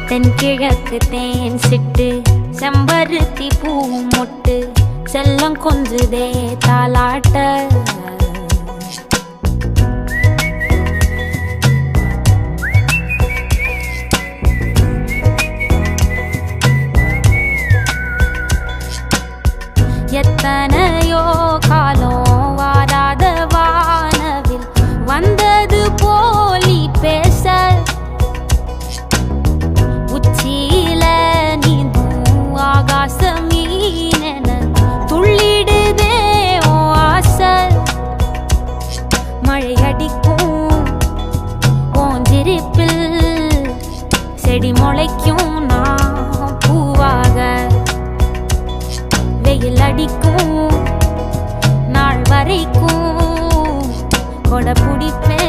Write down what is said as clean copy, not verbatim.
தென்கிழக்கு தேன் சிட்டு செம்பருத்தி பூ மொட்டு செல்லம் கொஞ்சுதே தாலாட்ட எத்தனையோ காலம் வாராத வானவில் வந்தது போலி பேச உச்சியில நீந்தும் ஆகாச மீனென துள்ளிடுதே ஓ ஆசை மழையடிக்கும் ஓஞ்சிரிப்பில் செடி முளைக்கும் நான் பூவாக வெயில் அடிக்கும் நாள் வரைக்கும் கொடை பிடிப்பேன்